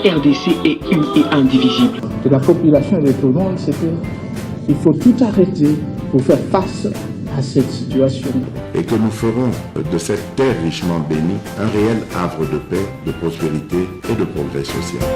RDC est une et indivisible. De la population et de tout le monde, c'est qu'il faut tout arrêter pour faire face à cette situation. Et que nous ferons de cette terre richement bénie un réel havre de paix, de prospérité et de progrès social.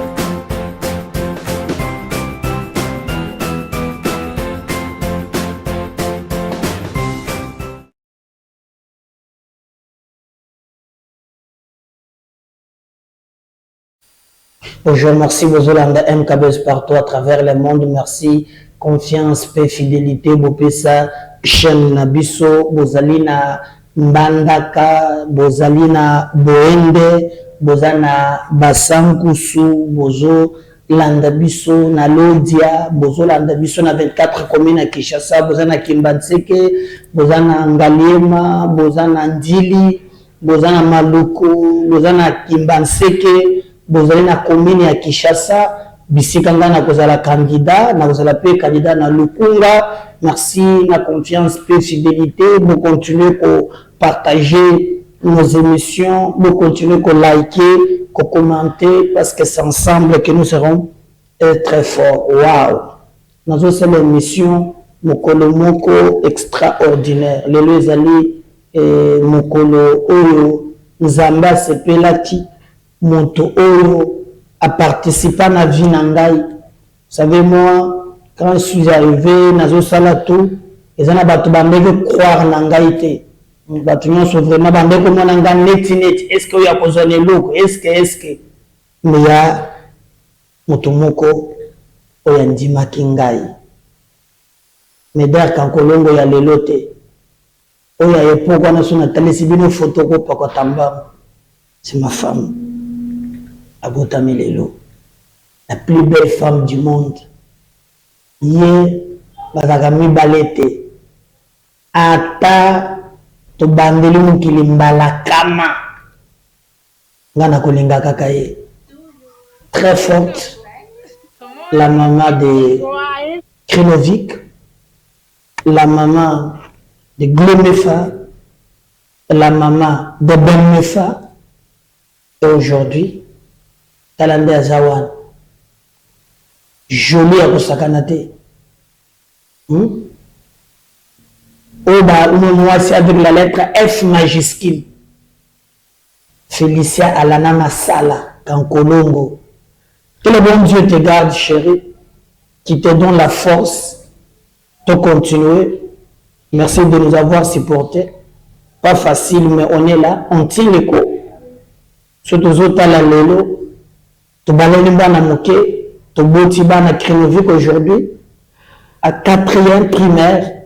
Bonjour, merci Bozolanda MKBS partout à travers le monde. Merci, confiance, paix, fidélité, Bopesa, chaîne Nabiso, Bozalina Mbandaka, Bozalina Boende, Bozana Basankusu, Bozo Landabiso, na Lodia, Bozo Landabiso na 24 communes à Kinshasa, Bozana Kimbanseke, Bozana Ngaliema, Bozana Ndili, Bozana Maluku, Bozana Kimbanseke, Bozali na commune ya Kinshasa, bisikanga na kozala candidat, na kozala pe candidat na Lukunga. Merci, na confiance, pe fidélité, vous continuez à partager nos émissions, vous continuez à liker, à commenter, parce que c'est ensemble que nous serons très forts. Waouh! Nous avons cette émission, Mokolo Moko extraordinaire. Les ezali Mokolo Oyo, Nzamba Sepelaki. Moto Oyo a participé à la vie Nangai. Vous savez, moi, quand je suis arrivé, Nazo Salatou, les gens ont croire Nangai. Ils ont vraiment bandé comme Nangai net. Est-ce qu'il y a besoin de l'eau? Est-ce que. Mais il y a Moto Moko Oyandi Makingai. Mais d'ailleurs, quand Kolongo y a les lotes, il y a pourquoi nous sommes allés si bien photo pour c'est ma femme. Abotami Lelo, la plus belle femme du monde. Hier, bazakami balete. Ata to bandeli mukili mbala kama. Ngana kolinga kakaye. Très forte. La maman de Krinovic. La maman de Glomefa. La maman de Benmefa. Et aujourd'hui, Talande Azawan, joli à Kosakanate. Oba, c'est avec la lettre F majuscule. Félicia Alana Masala, Kankolongo. Que le bon Dieu te garde, chérie, qui te donne la force de continuer. Merci de nous avoir supportés. Pas facile, mais on est là, on tient le coup. Surtout Zotala Lelo. Tu baloni bana moke, tu boti bana Krinovic aujourd'hui, à 4e primaire,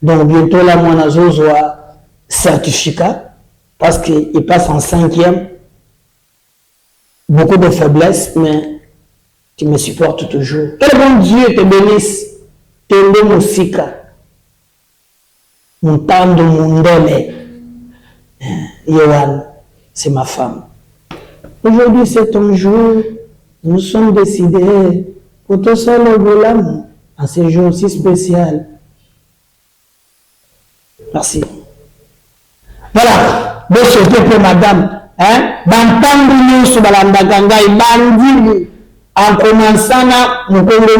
donc bientôt là, mon azozo a certificat, parce qu'il passe en 5e. Beaucoup de faiblesses, mais tu me supportes toujours. Quel bon Dieu te bénisse, te musika, mon tando mundole, Yohan, c'est ma femme. Aujourd'hui, c'est un jour. Nous sommes décidés pour tout ça le volant en ce jour aussi spécial. Merci. Voilà. Donc, c'était pour madame. Bantangu sur Balanda Gangai, Bandili. En commençant, nous pouvons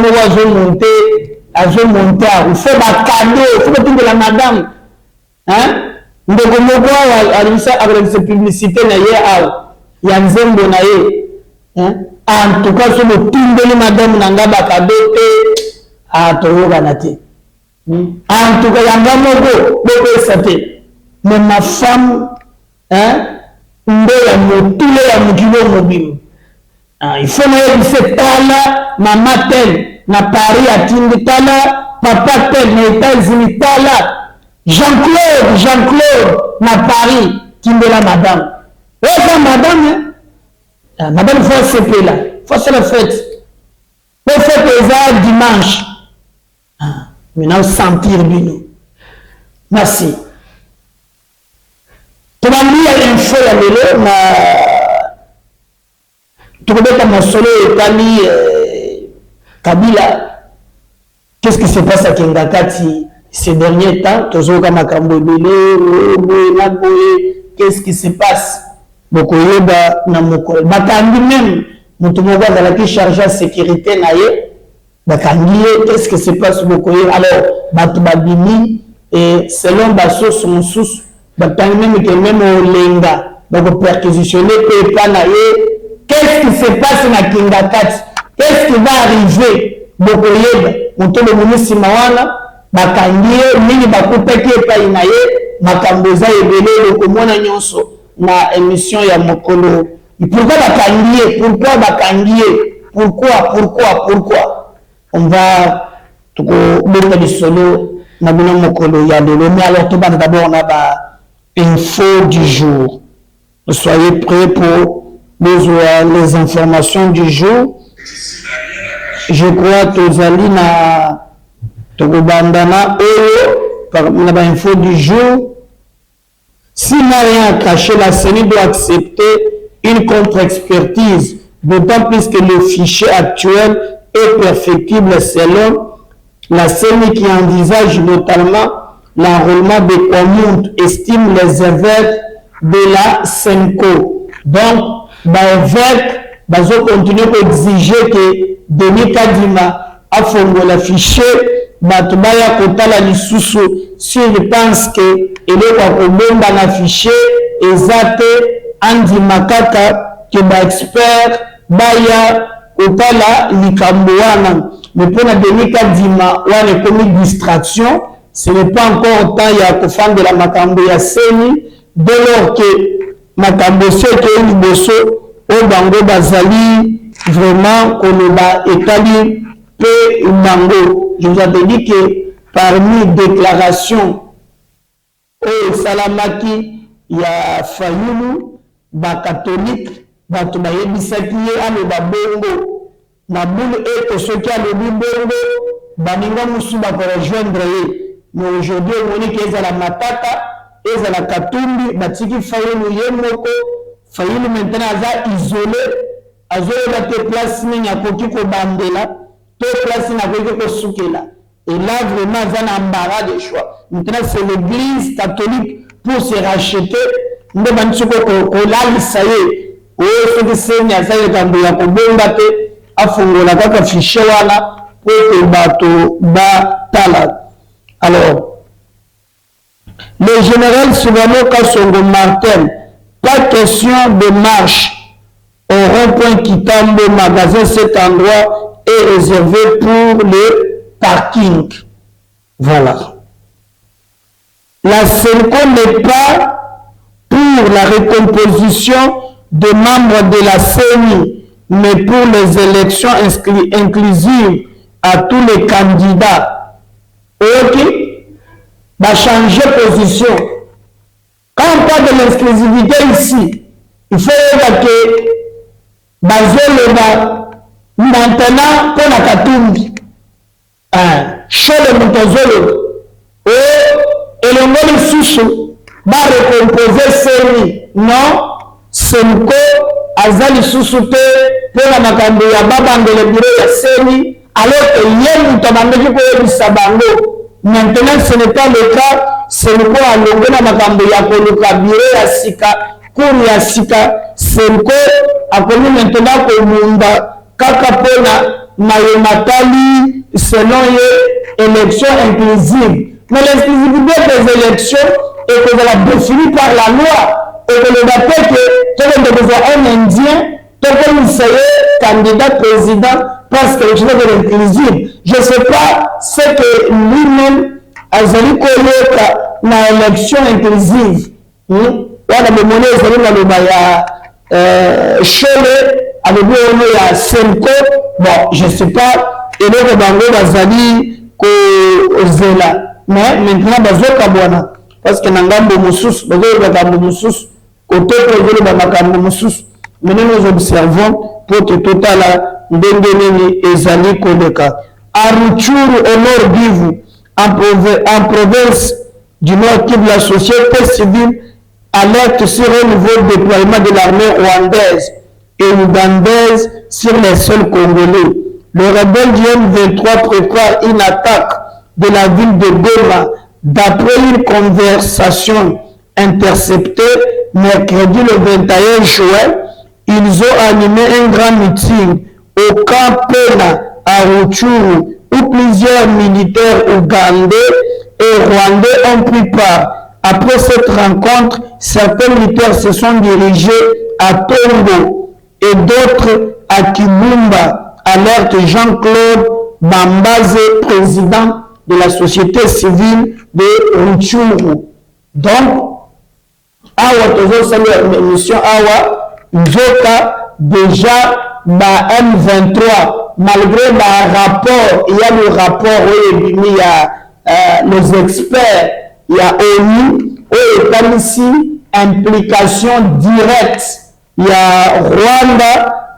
monter, il faut un cadeau, il faut que la madame. Nous devons avec cette publicité, il y a un zembo naïe. En tout cas, sur le tour madame Nangaba Kadote, à Toyoganate. En tout cas, il y a un mogo, mais ma femme, il faut que cette tala, maman tel, na Paris à Tindi tala, papa tel, na États-Unis tala, Jean-Claude, na Paris, Tindi la madame. Et ça, madame, madame, il faut se payer là. Il faut se la fête. Il faut faire ça dimanche. Maintenant, sentir bien. Merci. Tu m'as mis à l'info à l'élo, tu connais comme un solo et Kabila. Qu'est-ce qui se passe à Kengakati ces derniers temps? Qu'est-ce qui se passe? Bokoyeba na mokolo. Bakandi même Moutoumouba qui charge la sécurité naïe, qu'est-ce que se passe beaucoup? Alors, Batubabini, et selon Basso, son sous, même au Lenga, donc perquisitionner, pas naïe, qu'est-ce qui se passe dans Kingakat? Qu'est-ce qui va arriver? Bokoyeba, Moutoumouba Mounisi Mawana, Bakangie, Mini Bakupeke, Painaye, Makamboza et Belé, le Komona Nyonso, na émission ya Mokolo. Pourquoi Bakangie? Pourquoi Bakangie? Pourquoi? On va tout le du solo, na bino Mokolo ya Lelo. Mais alors tout d'abord on a info du jour. Soyez prêts pour les informations du jour. Je crois que Zali na Togobandana par l'info du jour. S'il n'a rien à cacher, la CENI doit accepter une contre-expertise, d'autant plus que le fichier actuel est perfectible selon la CENI qui envisage notamment l'enrôlement des communes, estime les évêques de la SENCO. Donc, l'évêque va continuer à exiger que Denis Kadima a fondé le fichier, Batubaya Kotala Lisusu, s'il pense que il est dans le fichier, exact, Andi Makaka, qui est expert, Baya Kotala Likambouana. Mais pour la Denis Kadima, on a commis distraction, ce n'est pas encore temps, il y a que fan de la Makambo ya Seni, dès lors que Makambo Seki et Liboso, au Bango Bazali, vraiment, qu'on va étaler peu Bango. Je vous avais dit que parmi déclarations, au Salamaki, il y a Fayoulou, ba catholique, ba Tobaye Bisaki, ale ba Bongo, na boule et que ceux qui a le Bongo, Baninga Moussou va rejoindre. Mais aujourd'hui, on dit qu'ils ont la Matata, ils ont la Katumbi, Batiki Fayoulou Yemoko, Fayoulou maintenant a isolé, a te place ni a koki ko bandela, te place na koki ko soukela. Et là, vraiment, il y a un embarras de choix. Maintenant, c'est l'église catholique pour se racheter. Nous devons dire que ça y est. Oui, c'est que c'est une affaire de Yako a fondé la carte fichier pour que bateau batala. Alors, le général Souvano Kassongo Martin, pas question de marche au rond-point Kitambo magasin. Cet endroit est réservé pour le parking. Voilà. La SENCO n'est pas pour la recomposition des membres de la CENI, mais pour les élections inclusives à tous les candidats. Ok? Va changer position. Quand on parle de l'exclusivité ici, il faut que maintenant pour la Katumbi. Chez le Moutazolo, et le mot Soussou va recomposer Seni. Non, Senko, Azali Sousouté, pour la Makambo, ya Babande le bureau ya Seni, alors que Yen Moutabande pour le Sabango. Maintenant, ce n'est pas le cas, Senko a longué la Makambo ya Koluka, bureau ya Sika, Kour ya Sika, Senko a connu maintenant que Munda, Kakapona, Mayomatali, selon les élections inclusives. Mais l'exclusivité des élections est que la définie par la loi et que le rappel que tout le monde est un Indien, tout le monde est candidat président parce que l'élection est inclusive. Je ne sais pas ce que lui-même a dit dans l'élection inclusive. On a demandé à Chole, avec lui, on a Senko. Bon, je ne sais pas, et le Bango Bazali ko Zela. Mais maintenant, Bazo Kabwana. Parce que Nangambo Moussous, Bazo Bagambo Moussous, côté prévu de Bagambo Moussous. Maintenant, nous observons pour que total Ndengeneni et Zali Kodeka. Aruchuru au nord d'Ivu, en province du Nord Kivu, la société civile alerte sur un nouveau déploiement de l'armée rwandaise et ougandaise sur les sols congolais. Le rebelle du M23 prépare une attaque de la ville de Goma. D'après une conversation interceptée mercredi le 21 juin, ils ont animé un grand meeting au camp Pena à Rutshuru, où plusieurs militaires ougandais et rwandais ont pris part. Après cette rencontre, certains militaires se sont dirigés à Tongo et d'autres à Kibumba, alerte Jean-Claude Bambaze, président de la société civile de Rutshuru. Donc, awa tozosali émission awa nzoka déjà ba M23 malgré le rapport, il y a le rapport où il y a les experts, il y a ONU où il y a ici implication directe, il y a Rwanda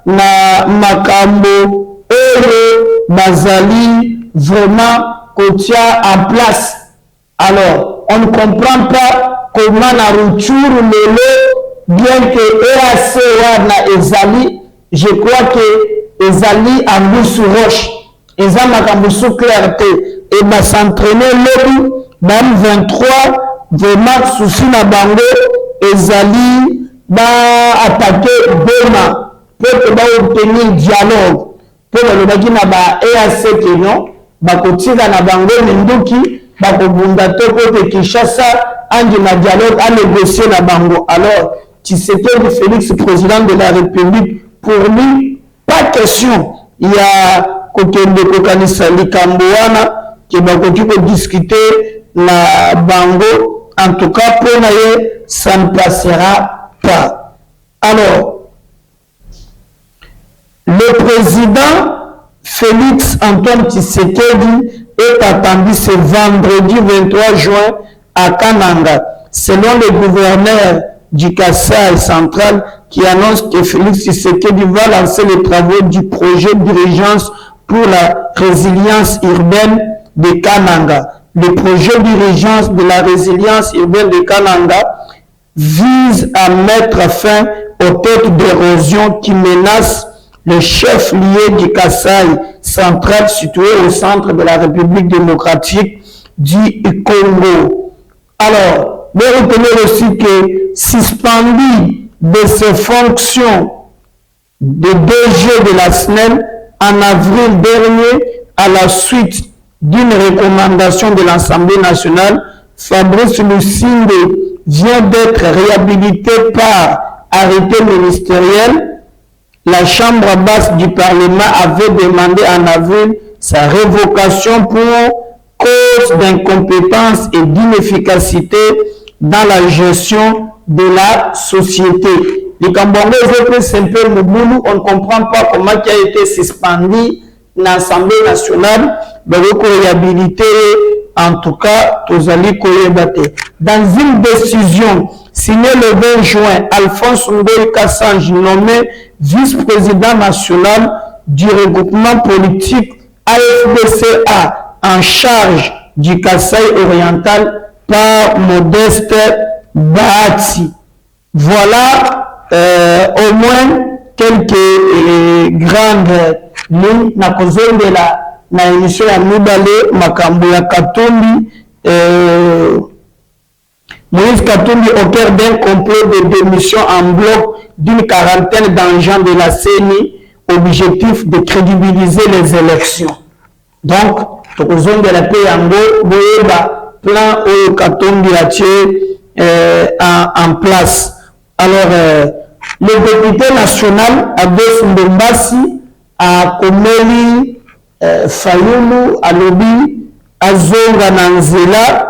na makambo et Bazali vraiment kotia en place. Alors on ne comprend pas comment na Rutshuru lelo, bien que EAC wana ezali, je crois que ezali ambusu roche, eza makambusu clarté et va s'entraîner lobby dans 23 vraiment souci na bango ezali ba attaquer Boma pour ba obtenir dialogue pour le baki na ba EAC que non ba kotika na bango menduki ba kobunda to côté Kinshasa angi na dialogue à négocier na bango. Alors Tshisekedi Félix, président de la République, pour lui pas question, il y a kokende kokanisa likambo wana ki bakoki ko discuter na bango. En tout cas pour naye ça ne passera pas. Alors le président Félix Antoine Tshisekedi est attendu ce vendredi 23 juin à Kananga, selon le gouverneur du Kasaï central qui annonce que Félix Tshisekedi va lancer les travaux du projet d'urgence pour la résilience urbaine de Kananga. Le projet d'urgence de la résilience urbaine de Kananga vise à mettre fin aux têtes d'érosion qui menacent le chef-lieu du Kasaï central situé au centre de la République démocratique du Congo. Alors, vous retenez aussi que suspendu de ses fonctions de DG de la SNEL en avril dernier à la suite d'une recommandation de l'Assemblée nationale, Fabrice Lucinde vient d'être réhabilité par arrêté ministériel. La Chambre basse du Parlement avait demandé en avril sa révocation pour cause d'incompétence et d'inefficacité dans la gestion de la société. Les Cambodgiens, on ne comprend pas comment il a été suspendu l'Assemblée nationale, de réhabilité, en tout cas, dans une décision signée le 20 juin, Alphonse Ngoï Kassange, nommé vice-président national du regroupement politique AFDCA en charge du Kasaï oriental par Modeste Bahati. Voilà au moins quelques grandes lignes na kozongela na émission ya mibale makambo ya Katumbi. Moïse Katumbi opère d'un complot de démission en bloc d'une quarantaine d'agents de la CENI, objectif de crédibiliser les élections. Donc, tokozon de la paix yango boyeba plan au Katumbi en place. Alors, le député national Abbas Ndombasi a Komeli Fayulu alobi azonga nanzela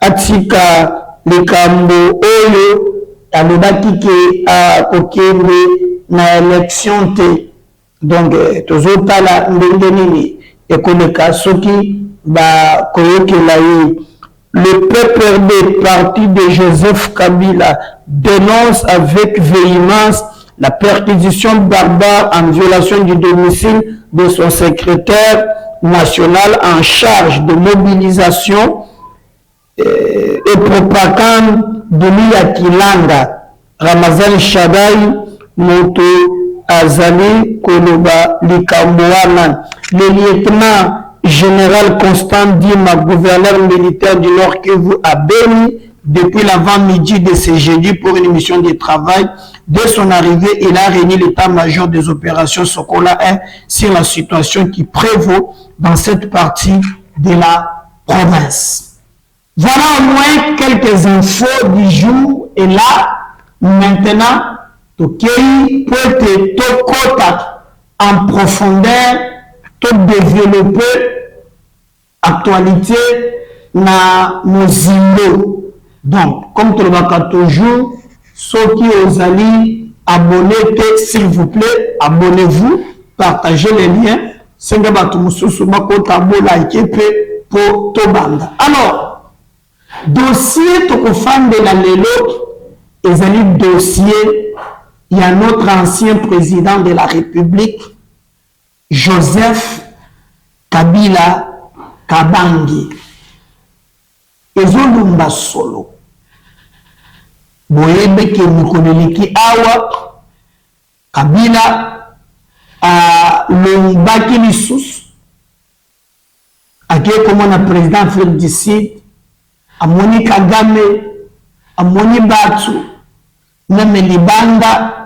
atika likambo oyo alobaki ke akokende na élection te. Donc tozotala ndenge nini ekoleka soki bakoyokela ye. Le PPRD, parti de Joseph Kabila, dénonce avec véhémence la perquisition barbare en violation du domicile de son secrétaire national en charge de mobilisation et propagande de l'Ia Kilanga, Ramazan Shadai, Moto Azali, Koloba, Likamboanan. Le lieutenant général Constant Dima, gouverneur militaire du Nord Kivu, à Beni, depuis l'avant-midi de ce jeudi pour une mission de travail. Dès son arrivée, il a réuni l'état-major des opérations Sokola 1 sur la situation qui prévaut dans cette partie de la province. Voilà au moins quelques infos du jour. Et là, maintenant, Tokei peut être en profondeur, tout développer actualité na Mozimbo. Donc, comme tu le vois toujours, ceux qui os allés abonner, s'il vous plaît, abonnez-vous, partagez les liens. C'est un peu pour Tobanda. Alors, dossier Tokofan de la Lelo, ils allaient dossier, il y a notre ancien président de la République, Joseph Kabila Kabangi. Ezolumba solo. Boyebe ke mukoneleki awa Kabila a lombaki lisusu. Ake comme na président Afrique du Sud, amoni Kagame, amoni Batu, name libanda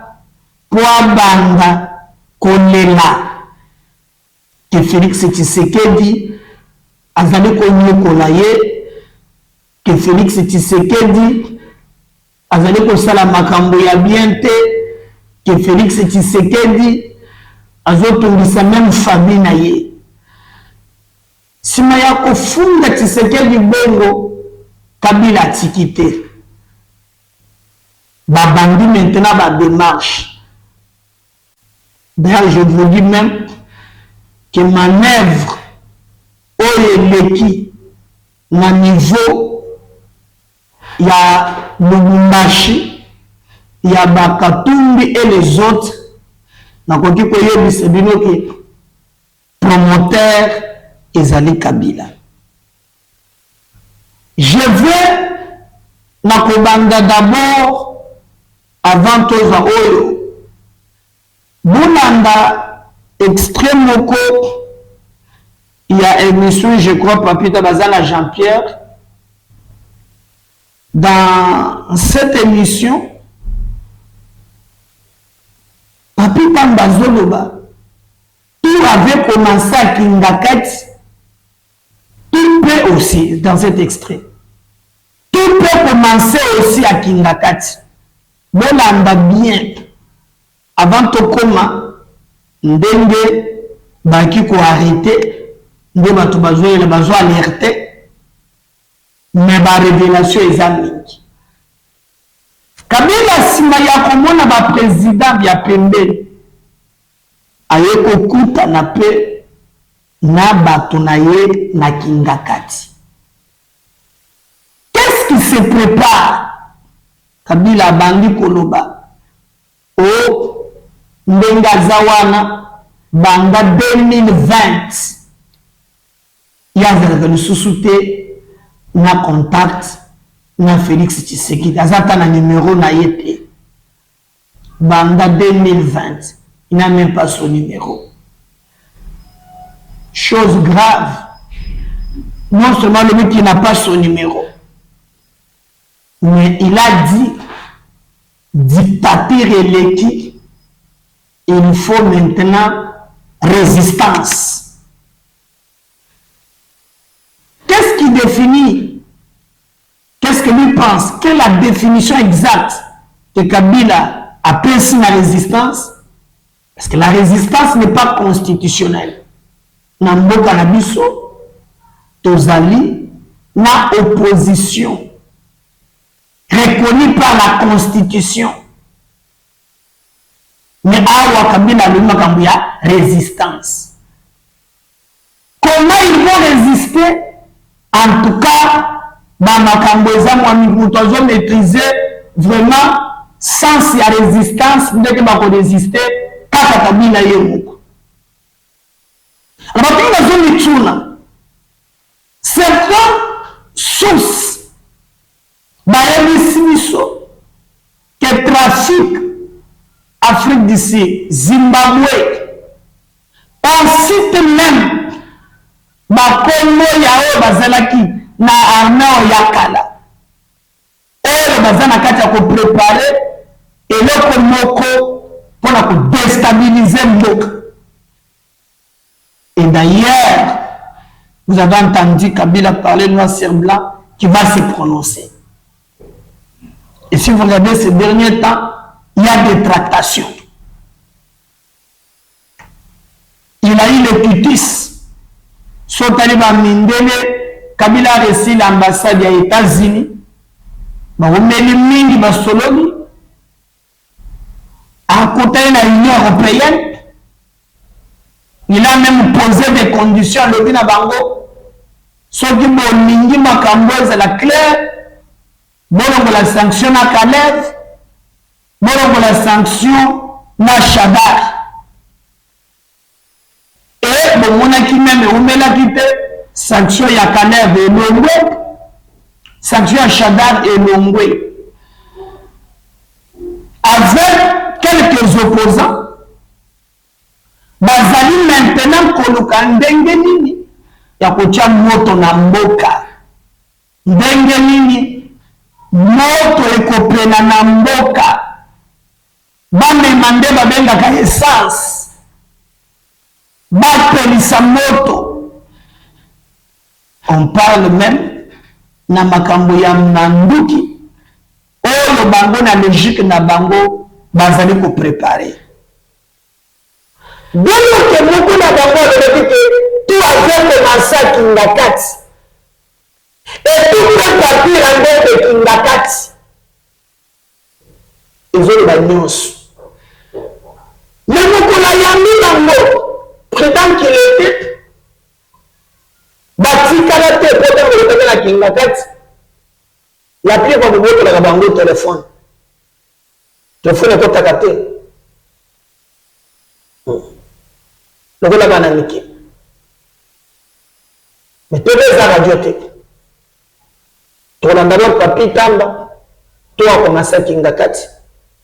po banda kolela ke Félix Tshisekedi azali konyokola ye, que Félix Tshisekedi azali kosala makambo ya bien te, que Félix Tshisekedi azotungisa même famille na ye. Sima ya kofunga Tshisekedi bongo, Kabila atiki te. Babandi maintenant ba démarche. D'ailleurs, je vous dis même que manœuvre oyeleki na niveau ya Lubumbashi, ya Bakatumbi et les autres, na koki koyebisa bino ke promoteur ezali Kabila. Je vais na kobanda d'abord avant toza oyo bunanda extrême moko. Il y a une émission, je crois, Papita Bazala Jean-Pierre. Dans cette émission, Papita Bazoloba, tout avait commencé à Kindakati. Tout peut aussi, dans cet extrait, tout peut commencer aussi à Kindakati. Bolanda bien, avant Tokoma, Ndenge, Baki ko arrêter. Nde bato bazo alerté, mais ba révélation examinée. Kabila sima ya komona ba président ya pembeni ayeko kuta na pe na bato na ye na Kindakati. Qu'est-ce qui se prépare? Kabila bandi koloba o ndenga zawana banda 2020. Il y a le sous-souté, na contact, na Félix Tshisekedi. Azata na numéro na yete. Banda 2020. Il n'a même pas son numéro. Chose grave. Non seulement le mec qui n'a pas son numéro, mais il a dit, dictateur électrique, il faut maintenant résistance. Qu'est-ce qui définit? Qu'est-ce que lui pense? Quelle est la définition exacte que Kabila a pensé la résistance? Parce que la résistance n'est pas constitutionnelle. Nambo Kanabiso, Tozali, na opposition reconnue par la Constitution. Mais Awa Kabila a résistance. Comment ils vont résister? En tout cas, Bamakamboza, nous devons maîtriser vraiment sans la résistance, dès que nous résister, Kaka Kabila Yemoko. Alors, nous avons certaines sources, que trafic Afrique d'ici, Zimbabwe, on cite même Bakongo Yao Bazalaki na armée yakala. baza na kati ya préparer eloko moko pour déstabiliser mboka. Et d'ailleurs, vous avez entendu Kabila parler noir sur blanc qui va se prononcer. Et si vous regardez ces derniers temps, il y a des tractations. Il a eu le cutis. Sotaliba Mindele, Kabila a reçu l'ambassade des États-Unis. Baumeli mingi basoloni. À côté de l'Union européenne, il a même posé des conditions à l'Obina Bango. Ceux qui m'ont mingi makamboise la claire. Bolongo la sanction à Kalev. Bolongo la sanction na Shadar. Et bon, on a qui même oumela quitté sanction ya Kalev et Longwe, sanction à Shadar et Longwe. Avec quelques opposants, bazali maintenant koluka ndenge nini ya kotia moto na mboka. Ndenge nini moto ekopena na mboka. Bamema nde babengaka essence. Bapelisa moto. On parle même na makambo ya manduki. Oyo bango na logique na bango bazali ko préparer. Donc que beaucoup na bango le que tout avait commencé à Kingakati. Et tout peut partir en dehors de Kingakati. Ils ont la nuance. Mais beaucoup la yami bango prétend qu'il était bâti karaté pour te la Kingakati. La pire qu'on veut la bango téléphone. Téléphone est pas karaté. Le gars va n'aniquer. Mais tu veux la radiothèque. Tu as d'abord papi tamba. Tu as commencé à Kingakati.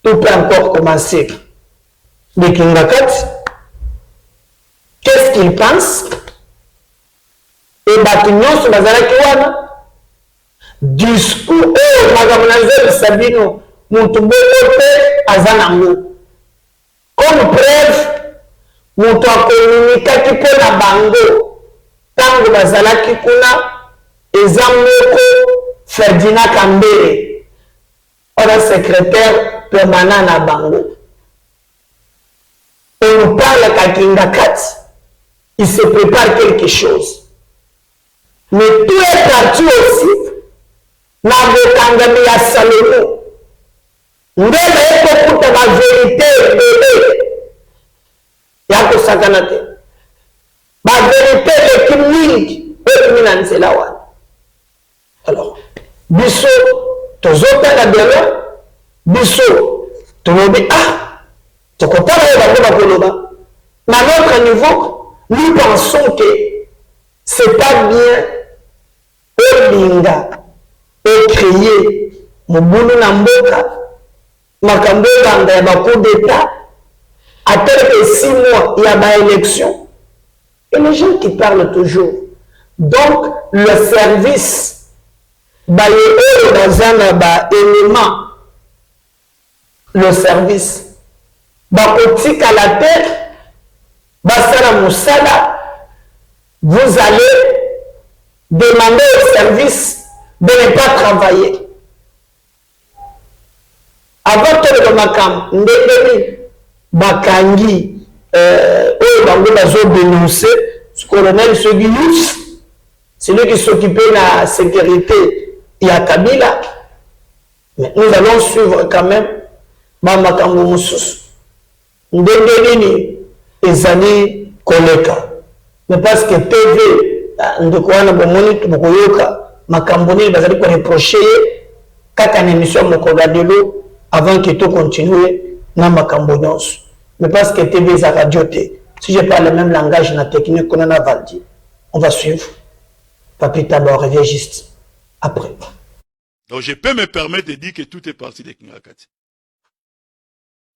Tu peux encore commencer. Mais Kingakati, qu'est-ce qu'il pense? Et bâtiment sur Bazara Kiwana. Discours, Magamonazel Sabino, Moutoubolote, Azanango. Comme preuve, Moutou a communiqué qui peut la bango. Tango Bazala Kikuna, Ezamoko, Ferdinand Kambere, le secrétaire permanent à bango. On nous parle qu'à Kingakati, il se prépare quelque chose. Mais tout est parti aussi. N'avez ya Salomo. Ndele eko kuta la vérité bébé. Yako sakanate. La vérité de Kiming. Ekimina nzela wana. Alors, biso, tozota la belo. Biso, tonobi, tokotala ya bakoma koloba. Mais à notre niveau, nous pensons que c'est pas bien Olinga et créer Mobutu Namboka, Makambo Banda, il y a coup d'État, à tel que 6 mois, il y a une élection. Et les gens qui parlent toujours. Donc, le service, dans un élément, le service, bakotik à la terre, basala moussala, vous allez demander au service de ne pas travailler. Avant que le makam, ndekeni, bakangi, bango bazo dénoncer, ce colonel Seguinus, celui qui s'occupait de la sécurité, il y a Kabila. Mais nous allons suivre quand même, bamakambo mususu. Ndekeni, ezali koleka. Mais parce que TV, ndekwana bomoni tubukoyoka, makamboni bazali ko reprocher kaka na émission mokogadelo avant que tout continue na makambo nyonso. Mais parce que TV za radio te. Si je parle le même langage na technique qu'on a valdi, on va suivre. Papi Taba revient juste après. Donc je peux me permettre de dire que tout est parti de Kingakati.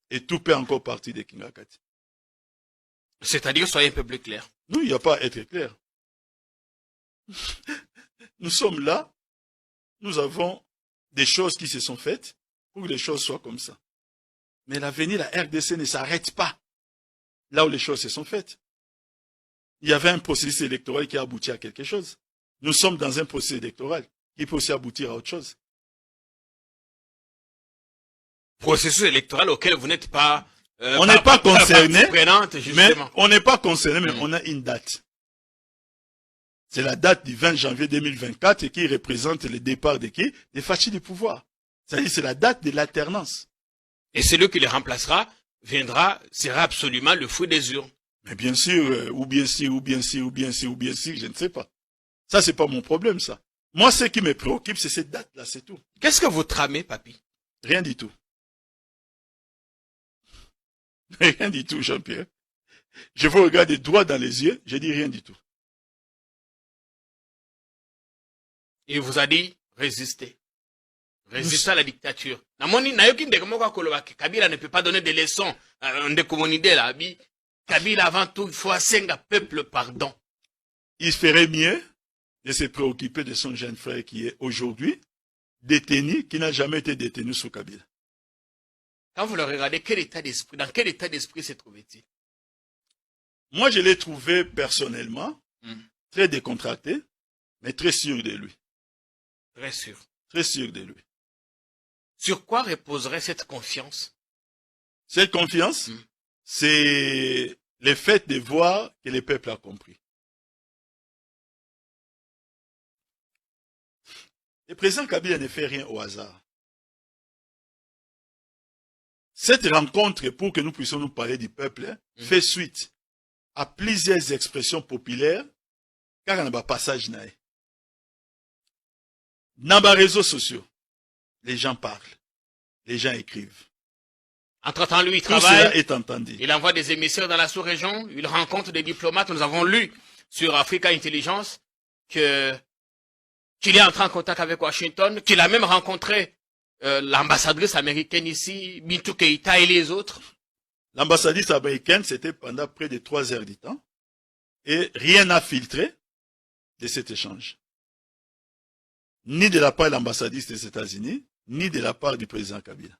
Et tout peut encore partir de Kingakati. C'est-à-dire, soyez un peu plus clair. Non, il n'y a pas à être clair. Nous sommes là, nous avons des choses qui se sont faites pour que les choses soient comme ça. Mais l'avenir, la RDC ne s'arrête pas là où les choses se sont faites. Il y avait un processus électoral qui a abouti à quelque chose. Nous sommes dans un processus électoral qui peut aussi aboutir à autre chose. Processus électoral auquel vous n'êtes pas... on n'est pas concerné, mais on n'est pas concerné, mais on a une date. C'est la date du 20 janvier 2024 et qui représente le départ de qui? Des fascistes du pouvoir. C'est-à-dire c'est la date de l'alternance. Et celui qui les remplacera sera absolument le fruit des urnes. Mais bien sûr, ou bien si, je ne sais pas. Ça, c'est pas mon problème, ça. Moi, ce qui me préoccupe, c'est cette date-là, c'est tout. Qu'est-ce que vous tramez, papy? Rien du tout. Rien du tout, Jean-Pierre. Je vous regarde droit dans les yeux, je dis rien du tout. Il vous a dit résister. Résister à la dictature. Kabila ne peut pas donner des leçons. Kabila, avant tout, il faut assenga peuple pardon. Il ferait mieux de se préoccuper de son jeune frère qui est aujourd'hui détenu, qui n'a jamais été détenu sous Kabila. Quand vous le regardez, dans quel état d'esprit se trouvait-il? Moi, je l'ai trouvé personnellement très décontracté, mais très sûr de lui. Très sûr. Très sûr de lui. Sur quoi reposerait cette confiance? Cette confiance, c'est le fait de voir que le peuple a compris. Le président Kabila ne fait rien au hasard. Cette rencontre, pour que nous puissions nous parler du peuple, fait suite à plusieurs expressions populaires, car on a un passage naïf. Dans les réseaux sociaux, les gens parlent, les gens écrivent. Entre-temps, lui, il Tout travaille, cela est entendu. il envoie des émissaires dans la sous-région, il rencontre des diplomates. Nous avons lu sur Africa Intelligence qu'il est entré en contact avec Washington, qu'il a même rencontré l'ambassadrice américaine ici, Bintou Keïta et les autres. L'ambassadrice américaine, c'était pendant près de 3 heures du temps, et rien n'a filtré de cet échange. Ni de la part de l'ambassadrice des États-Unis, ni de la part du président Kabila.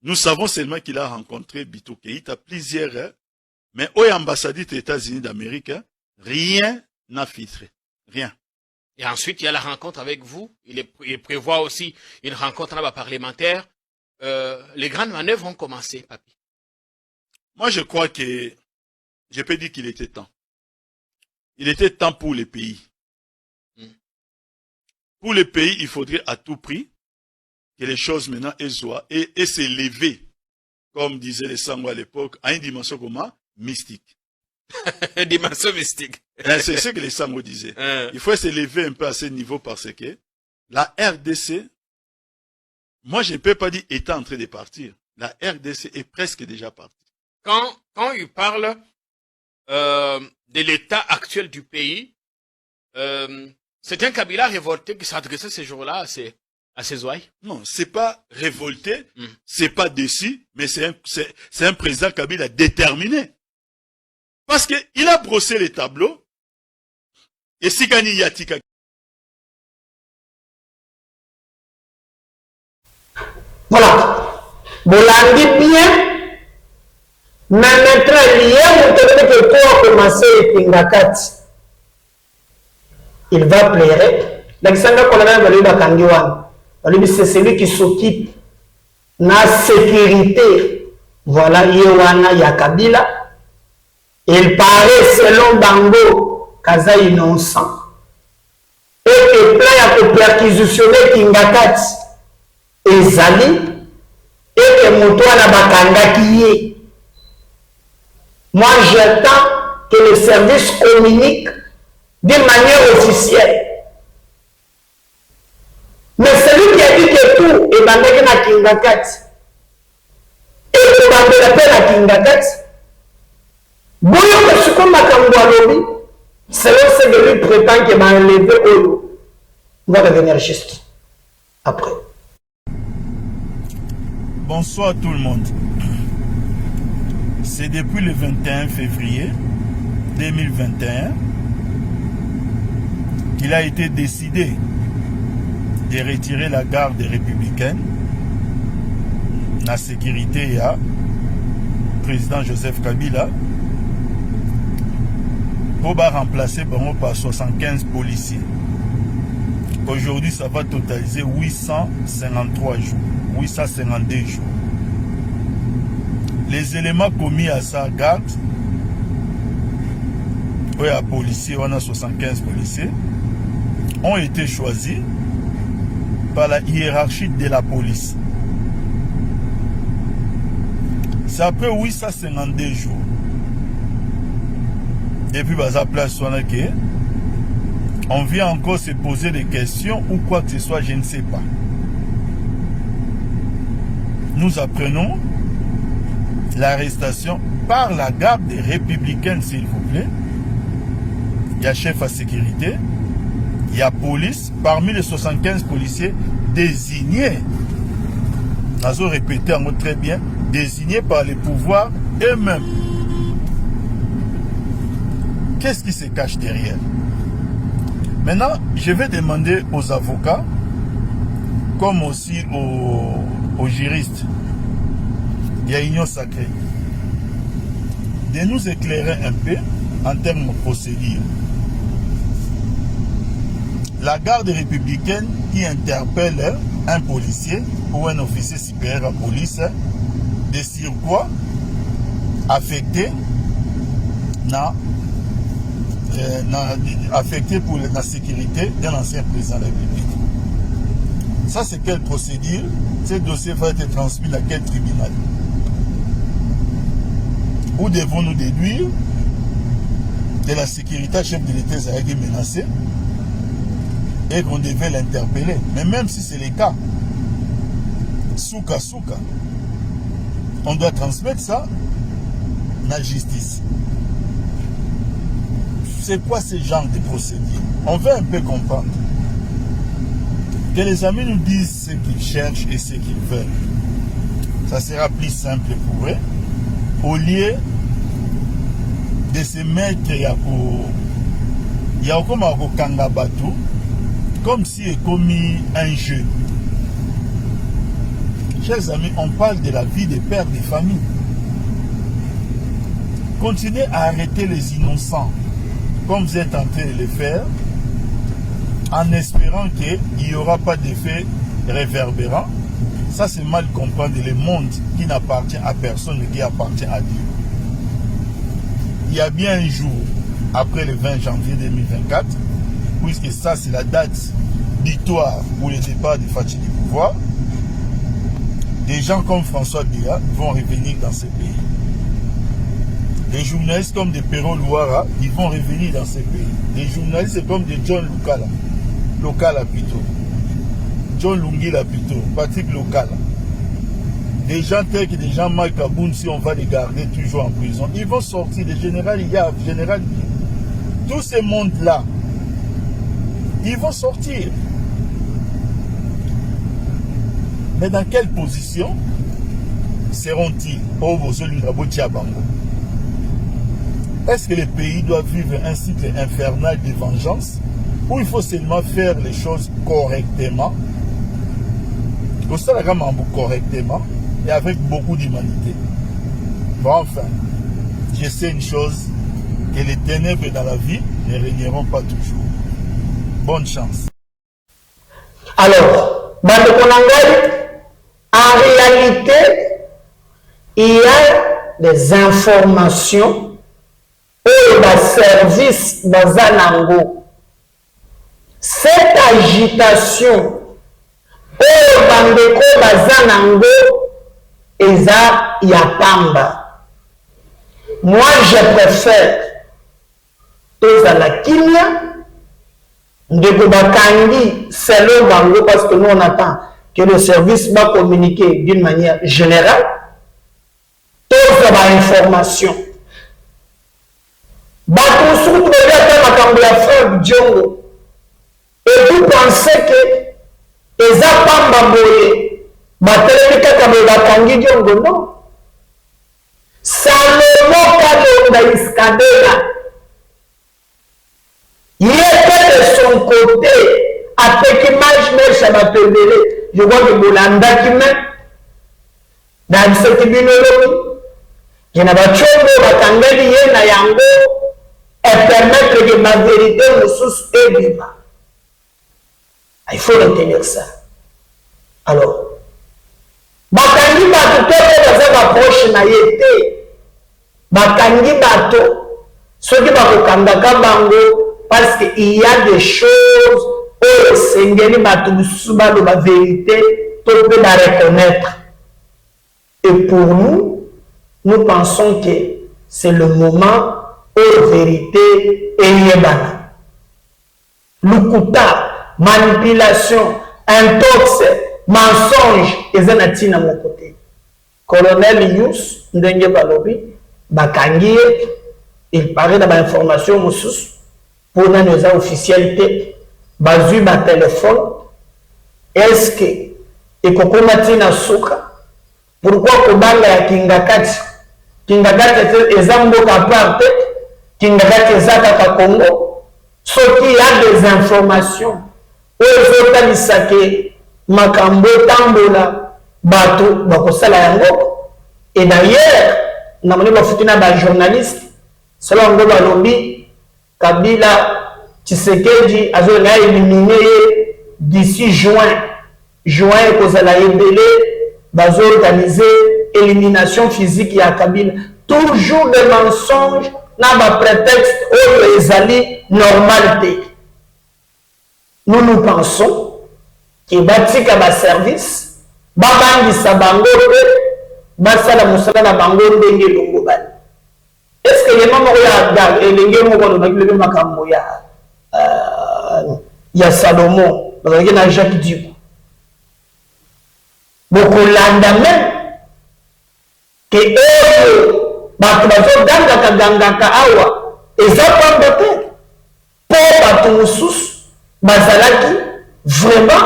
Nous savons seulement qu'il a rencontré Bintou Keïta plusieurs heures, mais aux ambassadrices des États-Unis d'Amérique, rien n'a filtré. Rien. Et ensuite, il y a la rencontre avec vous. Il prévoit aussi une rencontre là-bas parlementaire. Les grandes manœuvres ont commencé, papy. Moi, je crois que je peux dire qu'il était temps. Il était temps pour les pays. Pour les pays, il faudrait à tout prix que les choses maintenant soient et s'élever, comme disaient les Sango à l'époque, à une dimension comment? Mystique. Dimension mystique. C'est ce que les Sango disaient. Il faut s'élever un peu à ce niveau parce que la RDC, moi je ne peux pas dire est en train de partir. La RDC est presque déjà partie. Quand il parle de l'état actuel du pays, c'est un Kabila révolté qui s'adressait ces jours-là à ses ouailles. Non, c'est pas révolté, c'est pas déçu, mais c'est un président Kabila déterminé. Parce qu'il a brossé les tableaux, et si Gani Yatika. Voilà. Bolandi bien. Mais maintenant, il il va plaire. C'est celui qui s'occupe de la sécurité. Voilà, Yewana Yakabila. Il paraît, selon Bango, Kaza innocent. Et que plein de perquisitionner Kingakati et Zali, et que Moutouana Bakanga qui est. Moi, j'attends que le service communique de manière officielle. Mais celui qui a dit que tout est bandé na Kingakati, et que bandé la Kingakati, Boyo ce qu'on m'a camboalobi, selon ce que lui prétend qu'il m'a enlevé Oyo, on va revenir juste après. Bonsoir tout le monde. C'est depuis le 21 février 2021 qu'il a été décidé de retirer la garde républicaine, la sécurité et président Joseph Kabila, pour remplacer par 75 policiers. Aujourd'hui, ça va totaliser 853 jours, 852 jours. Les éléments commis à sa garde, il y a policiers, on a 75 policiers, ont été choisis par la hiérarchie de la police. C'est après 852 jours. Depuis la place, on vient encore se poser des questions ou quoi que ce soit, je ne sais pas. Nous apprenons l'arrestation par la garde des républicains, s'il vous plaît. Il y a chef à sécurité, il y a police, parmi les 75 policiers désignés, nous avons répété en mot très bien, désignés par les pouvoirs eux-mêmes. Qu'est-ce qui se cache derrière? Maintenant, je vais demander aux avocats, comme aussi aux juristes, il y a Union Sacrée, de nous éclairer un peu en termes de procédure. La garde républicaine qui interpelle un policier ou un officier supérieur à police de surcroît affecté affecté pour la sécurité d'un ancien président de la République. Ça, c'est quelle procédure? Ce dossier va être transmis à quel tribunal? Où devons-nous déduire de la sécurité chef de l'État a été menacé et qu'on devait l'interpeller? Mais même si c'est le cas, souka, on doit transmettre ça à la justice. C'est quoi ce genre de procédure? On veut un peu comprendre. Que les amis nous disent ce qu'ils cherchent et ce qu'ils veulent. Ça sera plus simple pour eux. Au lieu de se mettre comme si il commis un jeu. Chers amis, on parle de la vie des pères de famille. Continuez à arrêter les innocents comme vous êtes en train de le faire, en espérant qu'il n'y aura pas d'effet réverbérant. Ça, c'est mal comprendre le monde qui n'appartient à personne, mais qui appartient à Dieu. Il y a bien un jour, après le 20 janvier 2024, puisque ça, c'est la date victoire pour le départ de Fachi du pouvoir, des gens comme François Biya vont revenir dans ce pays. Des journalistes comme des Perro Louara, ils vont revenir dans ces pays. Des journalistes comme des John Lokala plutôt. John Lungila plutôt. Patrick Lokala. Des gens tels que des gens Mike Kaboun, si on va les garder toujours en prison, ils vont sortir. Des général Yav, général Biya. Tous ces mondes-là, ils vont sortir. Mais dans quelle position seront-ils? Est-ce que le pays doit vivre un cycle infernal de vengeance ou il faut seulement faire les choses correctement, correctement et avec beaucoup d'humanité? Bon, enfin, je sais une chose, que les ténèbres dans la vie ne régneront pas toujours. Bonne chance. Alors, en réalité, il y a des informations et des services dans Zanango. Cette agitation, et Bandeko Bazanango, Eza Yapamba. Moi, je préfère tous à la Kimia, de Bakandi, selon Bango, parce que nous on attend que le service va communiquer d'une manière générale, tous à l'information. Surtout la frère Djongo. Et vous pensez que les Apamba Boye, non. Salomon Kadonda Iskadela. Il était de son côté apeki mesha bapembele je crois que bolandaki me na biseki bino lobi kina bachombo bakangeli ye na yango et permettre que ma vérité mosusu ebima. Il faut retenir ça. Alors bakangi bato te mpe baza baproche na ye te, bakangi bato soki bakokangaka bango parce qu'il y a des choses oyo esengeli bato mosusu baloba vérité to mpe bareconnaître. Et pour nous, nous pensons que c'est le moment où la vérité est yebana. Lukuta, manipulation, intox, mensonge, et zanati na mon côté. Colonel Yus, ndenge balobi, bakangi, il paraît dans l'information moussous, pour nos officialité, bazu ba téléphone, est-ce que, et kokomati na suka, pourquoi kobanga ya Kingakati? Kingakati eza mboka parte, Kingakati eza kaka Congo. Ce qui a des informations, ozotalisa ke makambo tambola bato bakosala yango. Et d'ailleurs, namoni bafutina ba journaliste, selon ngo balobi Kabila Tshisekedi azolinga éliminer d'ici juin. Juin ekozala ebele. Bazo organiser élimination physique ya Kabila. Toujours des mensonges, n'a pas prétexte où les alliés normalité. Nous pensons que batika ba service, babangi sabango pe, basala musala na bango ndenge longo bali. Est-ce que les mamans ya elenge moko na kilebe makambo ya Salomon, bazaki na Jacques Dibou. Beaucoup l'andamé que eux, bato gangaka awa, et ça pas de pour bato sous, bazalaki vraiment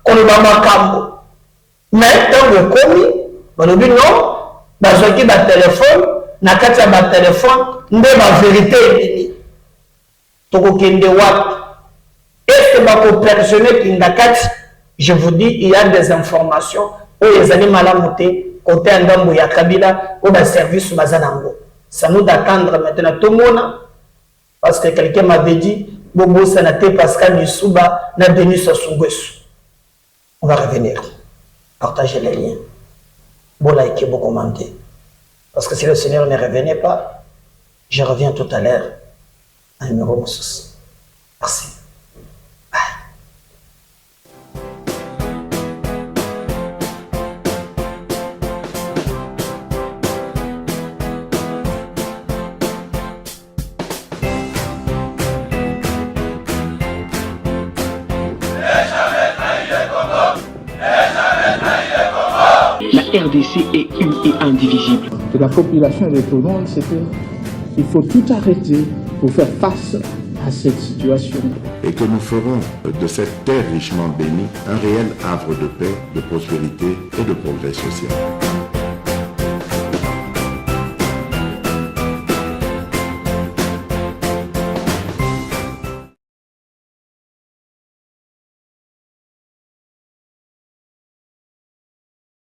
qu'on va makambo. Mais quand vous commis, on dit non, bazoki ba téléphone, na katia ba téléphone, nde ba vérité. Toko kende wat. Est-ce que bako personne qui ndakati, je vous dis, il y a des informations. Les animaux à monter, côté Ndambo ya Kabila, ou dans service Bazanango. Ça nous d'attendre maintenant tout le monde, parce que quelqu'un m'avait dit, Bobo Sanate Pascal Nissouba, n'a Denis Sassougues. On va revenir, partager les liens, bon liker, bon commenter. Parce que si le Seigneur ne revenait pas, je reviens tout à l'heure à numéro Moussous. Merci. La RDC est une et indivisible. Et la population de tout le monde, c'est qu'il faut tout arrêter pour faire face à cette situation. Et que nous ferons de cette terre richement bénie un réel havre de paix, de prospérité et de progrès social.